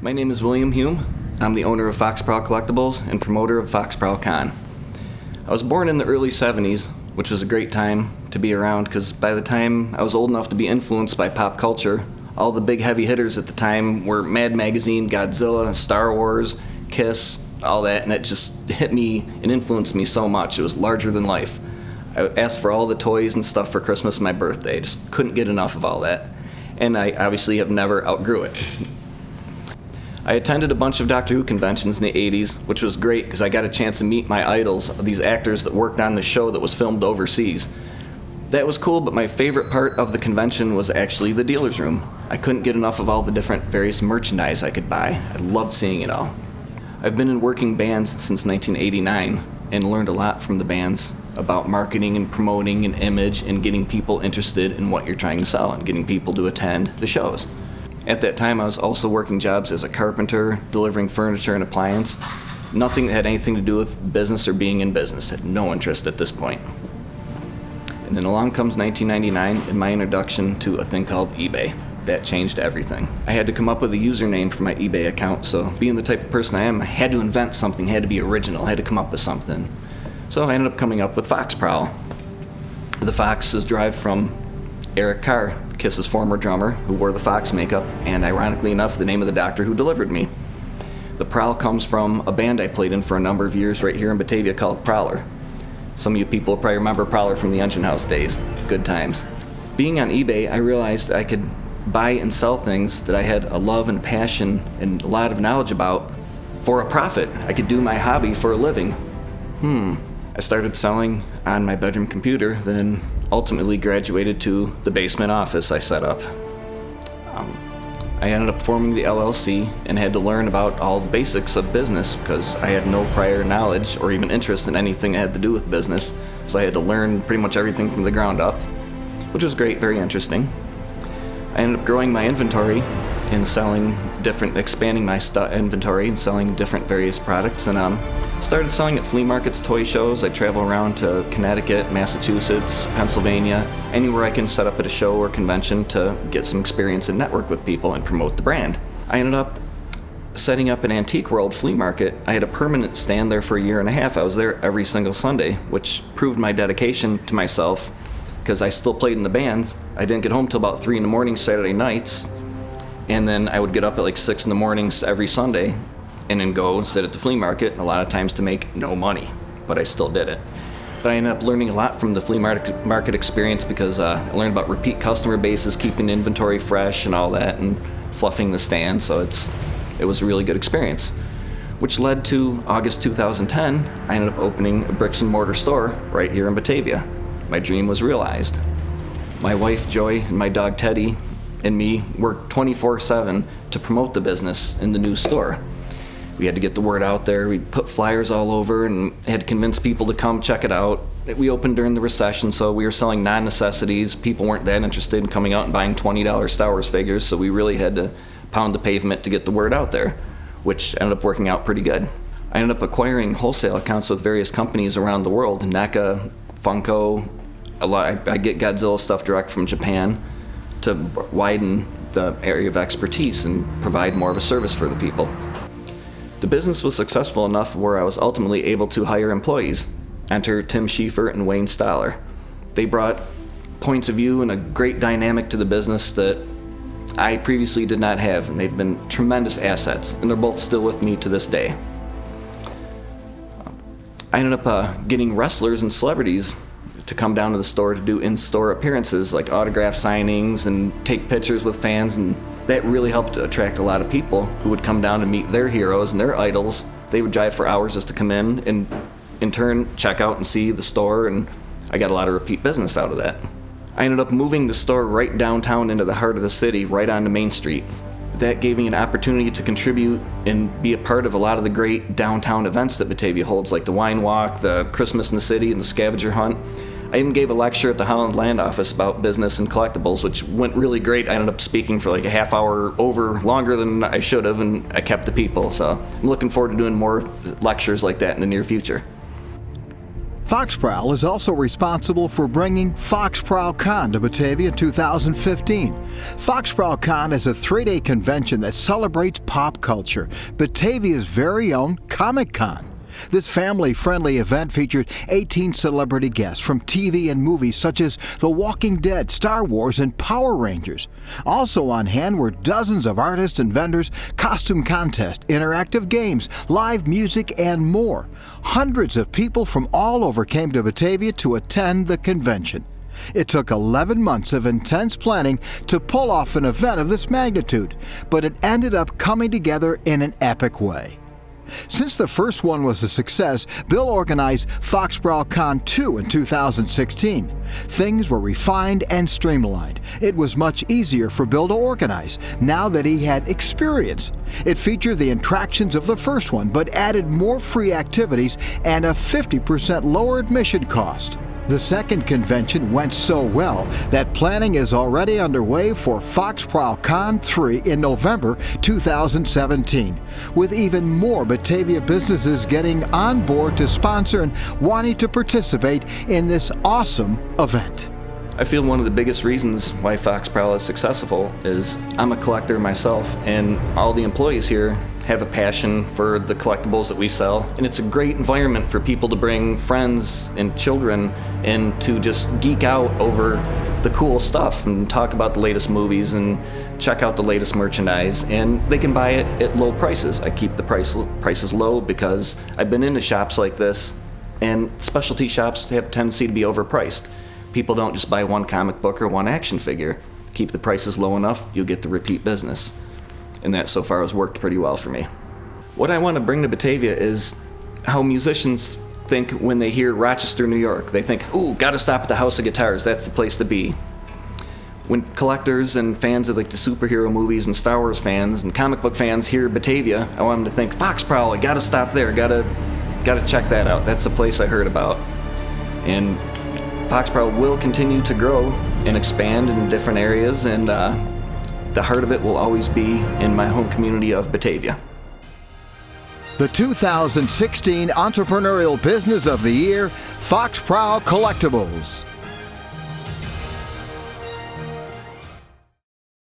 My name is William Hume. I'm the owner of Foxprowl Collectibles and promoter of Foxprowl Con. I was born in the early 70s, which was a great time to be around because by the time I was old enough to be influenced by pop culture, all the big heavy hitters at the time were Mad Magazine, Godzilla, Star Wars, Kiss, all that, and it just hit me and influenced me so much. It was larger than life. I asked for all the toys and stuff for Christmas and my birthday. I just couldn't get enough of all that. And I obviously have never outgrew it. I attended a bunch of Doctor Who conventions in the 80s, which was great because I got a chance to meet my idols, these actors that worked on the show that was filmed overseas. That was cool, but my favorite part of the convention was actually the dealer's room. I couldn't get enough of all the different various merchandise I could buy. I loved seeing it all. I've been in working bands since 1989 and learned a lot from the bands about marketing and promoting an image and getting people interested in what you're trying to sell and getting people to attend the shows. At that time, I was also working jobs as a carpenter, delivering furniture and appliance. Nothing that had anything to do with business or being in business. Had no interest at this point. And then along comes 1999 and my introduction to a thing called eBay. That changed everything. I had to come up with a username for my eBay account, so being the type of person I am, I had to invent something, had to be original, I had to come up with something. So I ended up coming up with Foxprowl. The Fox is derived from Eric Carr, Kiss's former drummer, who wore the Fox makeup, and ironically enough, the name of the doctor who delivered me. The Prowl comes from a band I played in for a number of years right here in Batavia called Prowler. Some of you people probably remember Prowler from the Engine House days. Good times. Being on eBay, I realized I could buy and sell things that I had a love and passion and a lot of knowledge about for a profit. I could do my hobby for a living. I started selling on my bedroom computer, then ultimately graduated to the basement office I set up. I ended up forming the LLC and had to learn about all the basics of business because I had no prior knowledge or even interest in anything that had to do with business. So I had to learn pretty much everything from the ground up, which was great, very interesting. I ended up growing my inventory and expanding my inventory and selling different various products, and started selling at flea markets, toy shows. I travel around to Connecticut, Massachusetts, Pennsylvania, anywhere I can set up at a show or convention to get some experience and network with people and promote the brand. I ended up setting up an Antique World flea market. I had a permanent stand there for a year and a half. I was there every single Sunday, which proved my dedication to myself because I still played in the band. I didn't get home till about 3 in the morning Saturday nights, and then I would get up at like 6 in the mornings every Sunday and then go and sit at the flea market, a lot of times to make no money, but I still did it. But I ended up learning a lot from the flea market experience because I learned about repeat customer bases, keeping inventory fresh and all that, and fluffing the stand, so it was a really good experience. Which led to August 2010, I ended up opening a bricks and mortar store right here in Batavia. My dream was realized. My wife Joy and my dog Teddy and me worked 24/7 to promote the business in the new store. We had to get the word out there. We put flyers all over and had to convince people to come check it out. We opened during the recession, so we were selling non-necessities. People weren't that interested in coming out and buying $20 Star Wars figures, so we really had to pound the pavement to get the word out there, which ended up working out pretty good. I ended up acquiring wholesale accounts with various companies around the world, NECA, Funko. I get Godzilla stuff direct from Japan to widen the area of expertise and provide more of a service for the people. The business was successful enough where I was ultimately able to hire employees. Enter Tim Schieffer and Wayne Stoller. They brought points of view and a great dynamic to the business that I previously did not have, and they've been tremendous assets, and they're both still with me to this day. I ended up getting wrestlers and celebrities to come down to the store to do in-store appearances like autograph signings and take pictures with fans, and that really helped to attract a lot of people who would come down to meet their heroes and their idols. They would drive for hours just to come in and in turn check out and see the store, and I got a lot of repeat business out of that. I ended up moving the store right downtown into the heart of the city, right onto Main Street. That gave me an opportunity to contribute and be a part of a lot of the great downtown events that Batavia holds, like the Wine Walk, the Christmas in the City, and the Scavenger Hunt. I even gave a lecture at the Holland Land Office about business and collectibles, which went really great. I ended up speaking for like a half hour longer than I should have, and I kept the people. So I'm looking forward to doing more lectures like that in the near future. Foxprowl is also responsible for bringing Foxprowl Con to Batavia in 2015. Foxprowl Con is a 3-day convention that celebrates pop culture, Batavia's very own Comic Con. This family-friendly event featured 18 celebrity guests from TV and movies such as The Walking Dead, Star Wars, and Power Rangers. Also on hand were dozens of artists and vendors, costume contests, interactive games, live music, and more. Hundreds of people from all over came to Batavia to attend the convention. It took 11 months of intense planning to pull off an event of this magnitude, but it ended up coming together in an epic way. Since the first one was a success, Bill organized Foxprowl Con 2 in 2016. Things were refined and streamlined. It was much easier for Bill to organize now that he had experience. It featured the attractions of the first one, but added more free activities and a 50% lower admission cost. The second convention went so well that planning is already underway for Foxprowl Con 3 in November 2017, with even more Batavia businesses getting on board to sponsor and wanting to participate in this awesome event. I feel one of the biggest reasons why Foxprowl is successful is I'm a collector myself, and all the employees here have a passion for the collectibles that we sell, and it's a great environment for people to bring friends and children and to just geek out over the cool stuff and talk about the latest movies and check out the latest merchandise, and they can buy it at low prices. I keep the prices low because I've been into shops like this, and specialty shops have a tendency to be overpriced. People don't just buy one comic book or one action figure. Keep the prices low enough, you'll get the repeat business. And that so far has worked pretty well for me. What I want to bring to Batavia is how musicians think when they hear Rochester, New York. They think, ooh, gotta stop at the House of Guitars, that's the place to be. When collectors and fans of like the superhero movies and Star Wars fans and comic book fans hear Batavia, I want them to think, Foxprowl, I gotta stop there, gotta check that out. That's the place I heard about. And Foxprowl will continue to grow and expand in different areas, and the heart of it will always be in my home community of Batavia. The 2016 Entrepreneurial Business of the Year, Foxprowl Collectibles.